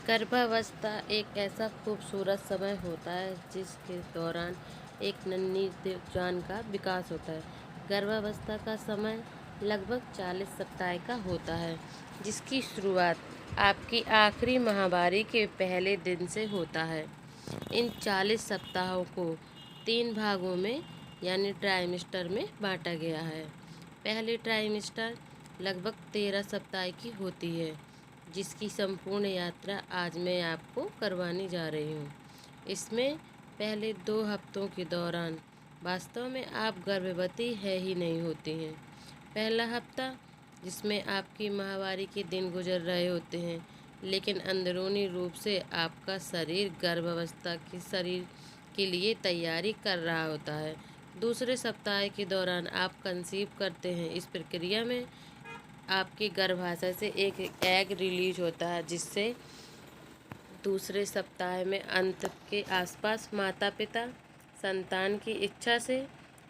गर्भावस्था एक ऐसा खूबसूरत समय होता है जिसके दौरान एक नन्ही जान का विकास होता है। गर्भावस्था का समय लगभग 40 सप्ताह का होता है, जिसकी शुरुआत आपकी आखिरी माहवारी के पहले दिन से होता है। इन 40 सप्ताहों को 3 भागों में यानी ट्राइमेस्टर में बांटा गया है। पहले ट्राइमेस्टर लगभग 13 सप्ताह की होती है, जिसकी संपूर्ण यात्रा आज मैं आपको करवाने जा रही हूँ। इसमें पहले 2 हफ्तों के दौरान वास्तव में आप गर्भवती है ही नहीं होती हैं। पहला हफ्ता जिसमें आपकी माहवारी के दिन गुजर रहे होते हैं, लेकिन अंदरूनी रूप से आपका शरीर गर्भावस्था के शरीर के लिए तैयारी कर रहा होता है। दूसरे सप्ताह के दौरान आप कंसीव करते हैं। इस प्रक्रिया में आपके गर्भाशय से एक एग रिलीज होता है, जिससे दूसरे सप्ताह में अंत के आसपास माता पिता संतान की इच्छा से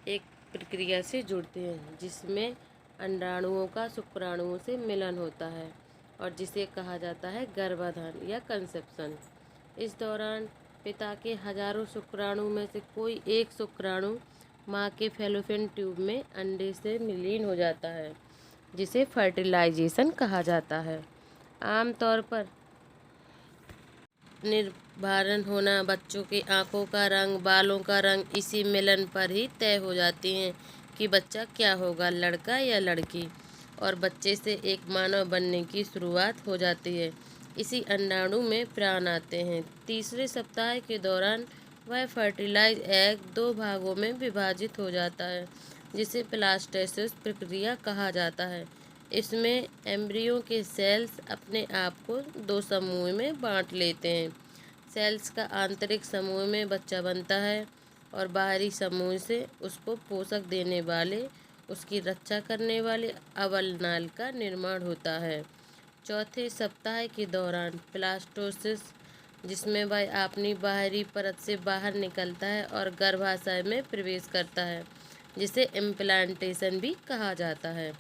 एक प्रक्रिया से जुड़ते हैं, जिसमें अंडाणुओं का शुक्राणुओं से मिलन होता है और जिसे कहा जाता है गर्भाधान या कंसेप्शन। इस दौरान पिता के हजारों शुक्राणु में से कोई एक शुक्राणु माँ के फैलोपियन ट्यूब में अंडे से विलीन हो जाता है, जिसे फर्टिलाइजेशन कहा जाता है। आमतौर पर निर्धारण होना बच्चों की आंखों का रंग, बालों का रंग इसी मिलन पर ही तय हो जाती हैं कि बच्चा क्या होगा, लड़का या लड़की, और बच्चे से एक मानव बनने की शुरुआत हो जाती है। इसी अंडाणु में प्राण आते हैं। तीसरे सप्ताह के दौरान वह फर्टिलाइज एग 2 भागों में विभाजित हो जाता है, जिसे प्लास्टोसिस प्रक्रिया कहा जाता है। इसमें एम्ब्रियो के सेल्स अपने आप को 2 समूह में बांट लेते हैं। सेल्स का आंतरिक समूह में बच्चा बनता है और बाहरी समूह से उसको पोषक देने वाले, उसकी रक्षा करने वाले अवलनाल का निर्माण होता है। चौथे सप्ताह के दौरान प्लास्टोसिस, जिसमें वह अपनी बाहरी परत से बाहर निकलता है और गर्भाशय में प्रवेश करता है, जिसे इम्प्लांटेशन भी कहा जाता है।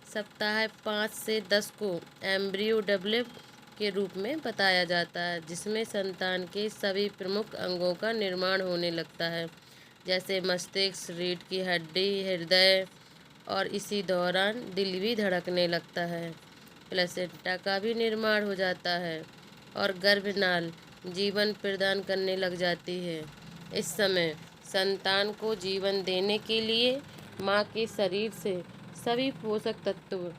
सप्ताह 5 से 10 को एम्ब्रियो डेवलप के रूप में बताया जाता है, जिसमें संतान के सभी प्रमुख अंगों का निर्माण होने लगता है, जैसे मस्तिष्क, रीढ़ की हड्डी, हृदय, और इसी दौरान दिल भी धड़कने लगता है। प्लेसेंटा का भी निर्माण हो जाता है और गर्भनाल जीवन प्रदान करने लग जाती है। इस समय संतान को जीवन देने के लिए माँ के शरीर से सभी पोषक तत्व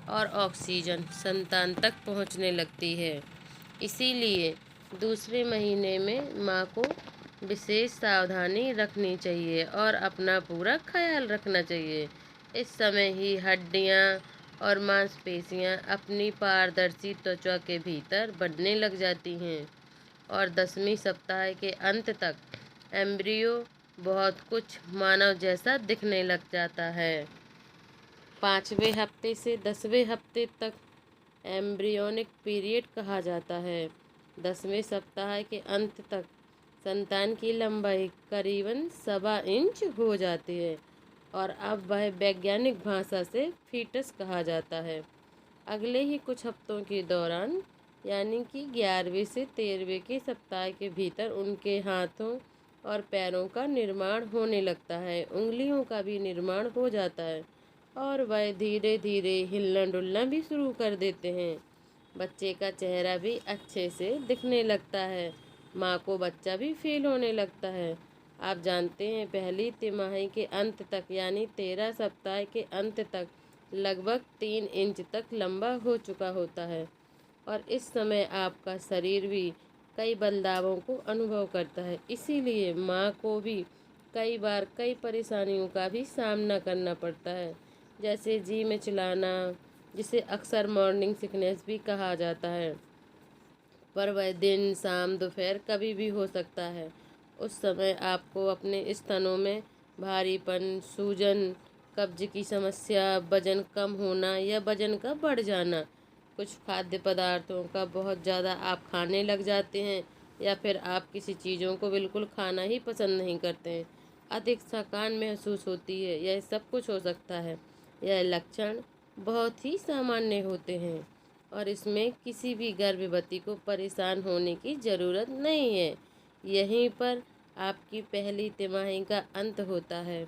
और ऑक्सीजन संतान तक पहुँचने लगती है। इसीलिए दूसरे महीने में माँ को विशेष सावधानी रखनी चाहिए और अपना पूरा ख्याल रखना चाहिए। इस समय ही हड्डियाँ और मांसपेशियाँ अपनी पारदर्शी त्वचा के भीतर बढ़ने लग जाती हैं और 10वें सप्ताह के अंत तक एम्ब्रियो बहुत कुछ मानव जैसा दिखने लग जाता है। 5वें हफ्ते से 10वें हफ्ते तक एम्ब्रियोनिक पीरियड कहा जाता है। 10वें सप्ताह के अंत तक संतान की लंबाई करीबन 1.25 इंच हो जाती है और अब वह वैज्ञानिक भाषा से फीटस कहा जाता है। अगले ही कुछ हफ्तों के दौरान यानी कि 11वें से 13वें के सप्ताह के भीतर उनके हाथों और पैरों का निर्माण होने लगता है, उंगलियों का भी निर्माण हो जाता है और वह धीरे धीरे हिलना डुलना भी शुरू कर देते हैं। बच्चे का चेहरा भी अच्छे से दिखने लगता है। माँ को बच्चा भी फील होने लगता है। आप जानते हैं पहली तिमाही के अंत तक यानी 13 सप्ताह के अंत तक लगभग 3 इंच तक लंबा हो चुका होता है और इस समय आपका शरीर भी कई बदलावों को अनुभव करता है। इसीलिए माँ को भी कई बार कई परेशानियों का भी सामना करना पड़ता है, जैसे जी में चिल्लाना, जिसे अक्सर मॉर्निंग सिकनेस भी कहा जाता है, पर वह दिन, शाम, दोपहर कभी भी हो सकता है। उस समय आपको अपने स्तनों में भारीपन, सूजन, कब्ज की समस्या, वजन कम होना या वजन का बढ़ जाना, कुछ खाद्य पदार्थों का बहुत ज़्यादा आप खाने लग जाते हैं या फिर आप किसी चीज़ों को बिल्कुल खाना ही पसंद नहीं करते हैं, अधिक थकान महसूस होती है, यह सब कुछ हो सकता है। यह लक्षण बहुत ही सामान्य होते हैं। और इसमें किसी भी गर्भवती को परेशान होने की ज़रूरत नहीं है। यहीं पर आपकी पहली तिमाही का अंत होता है।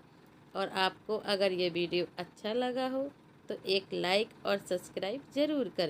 और आपको अगर ये वीडियो अच्छा लगा हो तो एक लाइक और सब्सक्राइब ज़रूर करें।